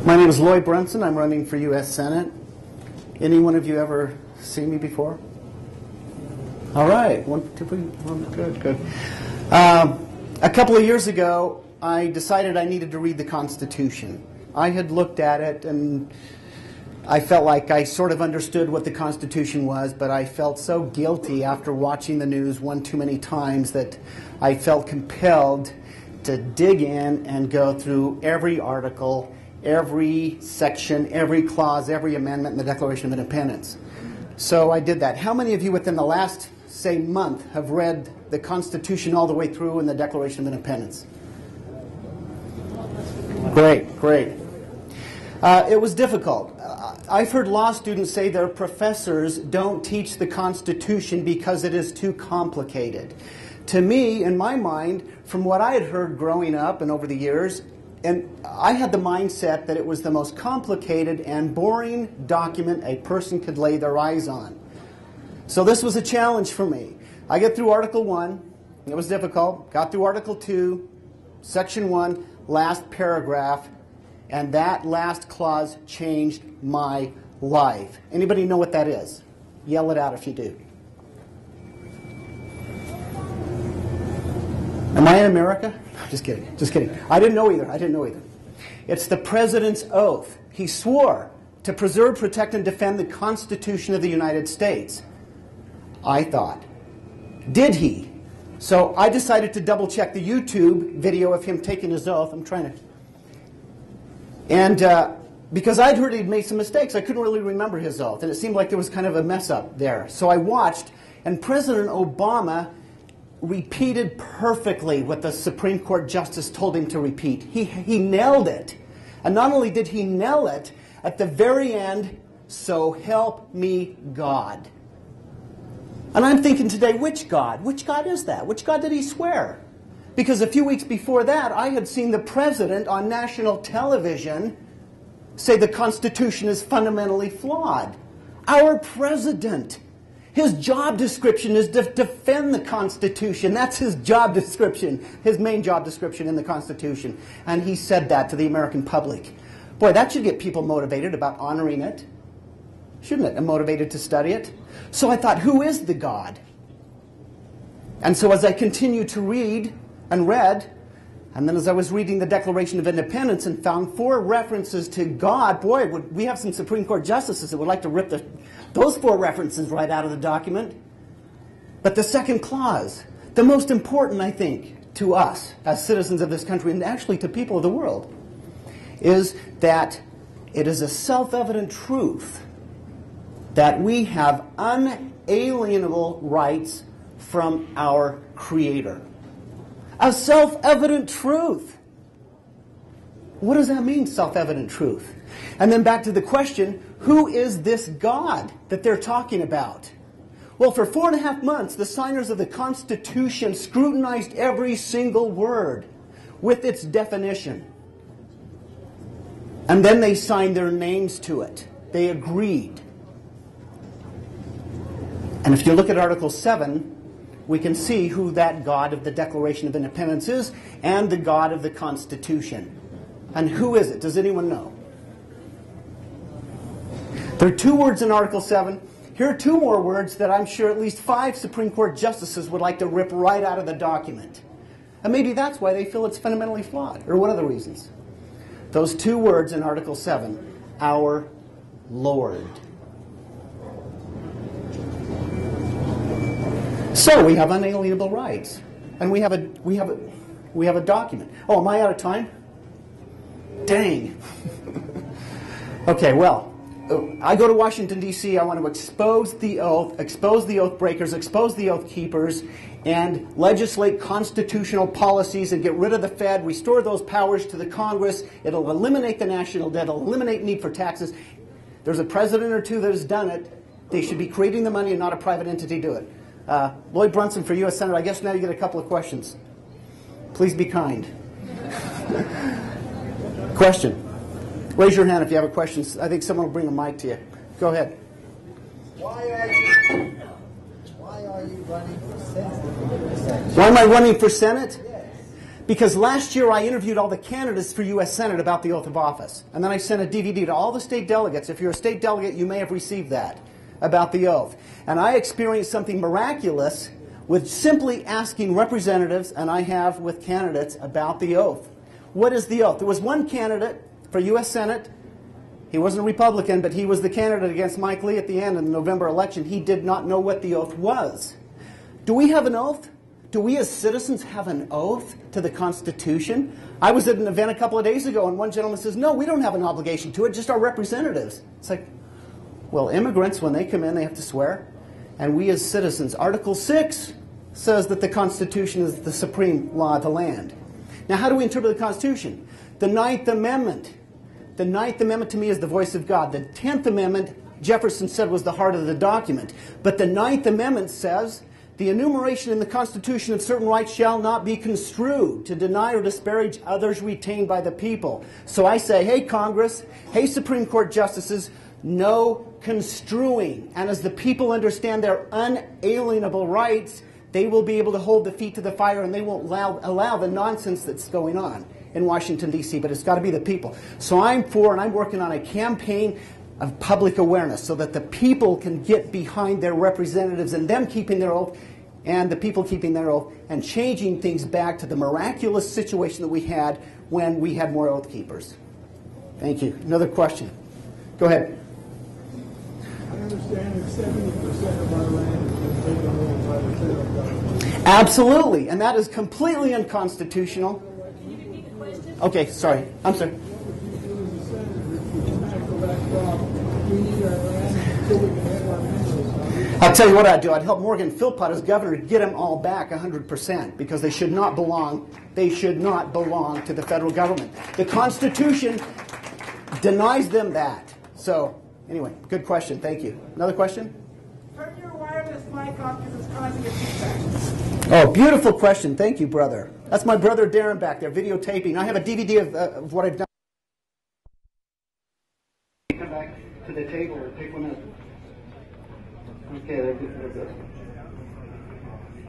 My name is Lloyd Brunson. I'm running for U.S. Senate. Any one of you ever seen me before? All right. Good. A couple of years ago, I decided I needed to read the Constitution. I had looked at it, and I felt like I sort of understood what the Constitution was, but I felt so guilty after watching the news one too many times that I felt compelled to dig in and go through every article, every section, every clause, every amendment in the Declaration of Independence. So I did that. How many of you within the last, say, month have read the Constitution all the way through and the Declaration of Independence? Great. It was difficult. I've heard law students say their professors don't teach the Constitution because it is too complicated. To me, in my mind, from what I had heard growing up and over the years, and I had the mindset that it was the most complicated and boring document a person could lay their eyes on. So this was a challenge for me. I get through Article 1. It was difficult. Got through Article 2, Section 1, last paragraph, and that last clause changed my life. Anybody know what that is? Yell it out if you do. Am I in America? Just kidding. I didn't know either. It's the President's oath. He swore to preserve, protect, and defend the Constitution of the United States. I thought. Did he? So I decided to double check the YouTube video of him taking his oath. Because I'd heard he'd made some mistakes, I couldn't really remember his oath. And it seemed like there was kind of a mess up there. So I watched, and President Obama repeated perfectly what the Supreme Court Justice told him to repeat. He nailed it. And not only did he nail it, at the very end, so help me God. And I'm thinking today, which God? Which God is that? Which God did he swear? Because a few weeks before that, I had seen the President on national television say the Constitution is fundamentally flawed. Our President. His job description is to defend the Constitution. That's his job description, his main job description in the Constitution. And he said that to the American public. Boy, that should get people motivated about honoring it, shouldn't it? And motivated to study it. So I thought, who is the God? And so as I continued to read and read, and then as I was reading the Declaration of Independence and found 4 references to God, boy, we have some Supreme Court justices that would like to rip those 4 references right out of the document. But the second clause, the most important, I think, to us as citizens of this country, and actually to people of the world, is that it is a self-evident truth that we have unalienable rights from our Creator. A self-evident truth. What does that mean, self-evident truth? And then back to the question, who is this God that they're talking about? Well, for 4.5 months, the signers of the Constitution scrutinized every single word with its definition. And then they signed their names to it. They agreed. And if you look at Article 7, we can see who that God of the Declaration of Independence is and the God of the Constitution. And who is it? Does anyone know? There are 2 words in Article 7. Here are 2 more words that I'm sure at least 5 Supreme Court justices would like to rip right out of the document. And maybe that's why they feel it's fundamentally flawed, or one of the reasons. Those 2 words in Article 7, our Lord. So we have unalienable rights, and we have a document. Oh, am I out of time? Dang. Okay, well, I go to Washington, D.C. I want to expose the oath breakers, expose the oath keepers, and legislate constitutional policies and get rid of the Fed, restore those powers to the Congress. It'll eliminate the national debt. It'll eliminate need for taxes. There's a president or 2 that has done it. They should be creating the money and not a private entity do it. Lloyd Brunson for U.S. Senator. I guess now you get a couple of questions. Please be kind. Question. Raise your hand if you have a question. I think someone will bring a mic to you. Go ahead. Why are you running for Senate? Why am I running for Senate? Yes. Because last year I interviewed all the candidates for U.S. Senate about the oath of office. And then I sent a DVD to all the state delegates. If you're a state delegate, you may have received that, about the oath. And I experienced something miraculous with simply asking representatives, and I have with candidates, about the oath. What is the oath? There was one candidate for U.S. Senate. He wasn't a Republican, but he was the candidate against Mike Lee at the end in the November election. He did not know what the oath was. Do we have an oath? Do we as citizens have an oath to the Constitution? I was at an event a couple of days ago, and one gentleman says, no, we don't have an obligation to it, just our representatives. It's like, well, immigrants, when they come in, they have to swear. And we as citizens, Article 6 says that the Constitution is the supreme law of the land. Now, how do we interpret the Constitution? The 9th Amendment. The 9th Amendment to me is the voice of God. The 10th Amendment, Jefferson said, was the heart of the document. But the 9th Amendment says, the enumeration in the Constitution of certain rights shall not be construed to deny or disparage others retained by the people. So I say, hey, Congress, hey, Supreme Court justices, no construing. And as the people understand their unalienable rights, they will be able to hold their feet to the fire, and they won't allow the nonsense that's going on in Washington, D.C., but it's got to be the people. So I'm for, and I'm working on a campaign of public awareness so that the people can get behind their representatives and them keeping their oath and the people keeping their oath and changing things back to the miraculous situation that we had when we had more oath keepers. Thank you. Another question. Go ahead. I understand that 70% of our land has been taken over by the federal government. Absolutely, and that is completely unconstitutional. Can you repeat the question? Okay, sorry. I'm sorry. I'll tell you what I'd do. I'd help Morgan Philpott as governor to get them all back 100% because they should not belong. They should not belong to the federal government. The Constitution denies them that. So, anyway, good question. Thank you. Another question? Turn your wireless mic off because it's causing a feedback. Oh, beautiful question. Thank you, brother. That's my brother Darren back there, videotaping. I have a DVD of what I've done. Come back to the table or take 1 minute. Okay, there goes.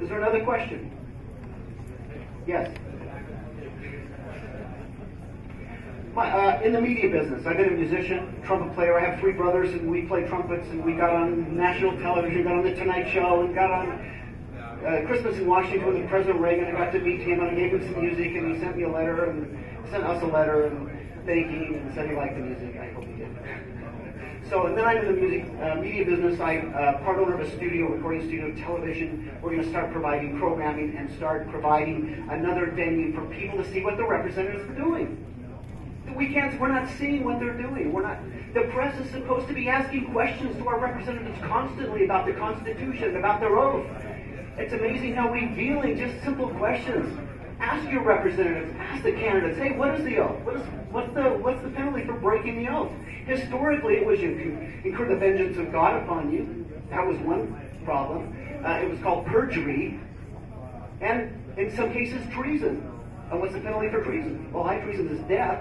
Is there another question? Yes. In the media business, I've been a musician, trumpet player. I have 3 brothers, and we play trumpets, and we got on national television, got on The Tonight Show, and got on Christmas in Washington with President Reagan. I got to meet him, and I gave him some music, and he sent me a letter, and sent us a letter, and thanking, and said he liked the music. I hope he did. So, and then I'm in the media business. I'm part owner of a studio, recording studio, television. We're going to start providing programming and start providing another venue for people to see what the representatives are doing. We're not seeing what they're doing. The press is supposed to be asking questions to our representatives constantly about the Constitution, about their oath. It's amazing how revealing just simple questions. Ask your representatives, ask the candidates, hey, what is the oath? What's the penalty for breaking the oath? Historically, it was you incur the vengeance of God upon you. That was one problem. It was called perjury, and in some cases, treason. And what's the penalty for treason? Well, high treason is death.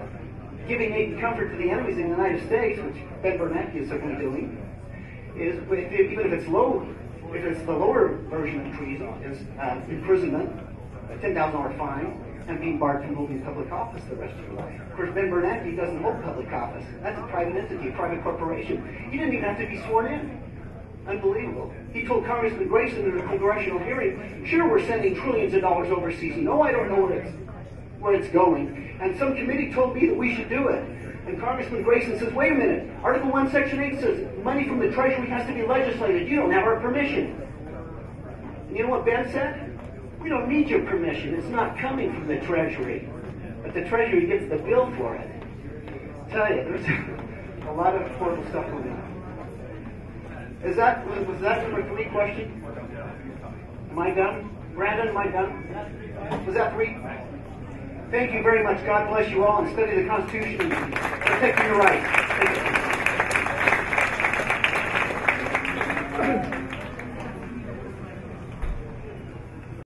Giving aid and comfort to the enemies in the United States, which Ben Bernanke is certainly doing, is even if it's low, if it's the lower version of treason, is imprisonment, a $10,000 fine, and being barred from holding public office the rest of your life. Of course, Ben Bernanke doesn't hold public office. That's a private entity, a private corporation. He didn't even have to be sworn in. Unbelievable. He told Congressman Grayson in a congressional hearing, sure, we're sending trillions of dollars overseas. No, I don't know where it's going. And some committee told me that we should do it. And Congressman Grayson says, wait a minute. Article 1, Section 8 says money from the Treasury has to be legislated. You don't have our permission. And you know what Ben said? We don't need your permission. It's not coming from the Treasury. But the Treasury gets the bill for it. I tell you, there's a lot of horrible stuff going on. Was that number 3 question? Am I done? Brandon, am I done? Was that 3? Thank you very much. God bless you all, and study the Constitution and protect your rights. Thank you.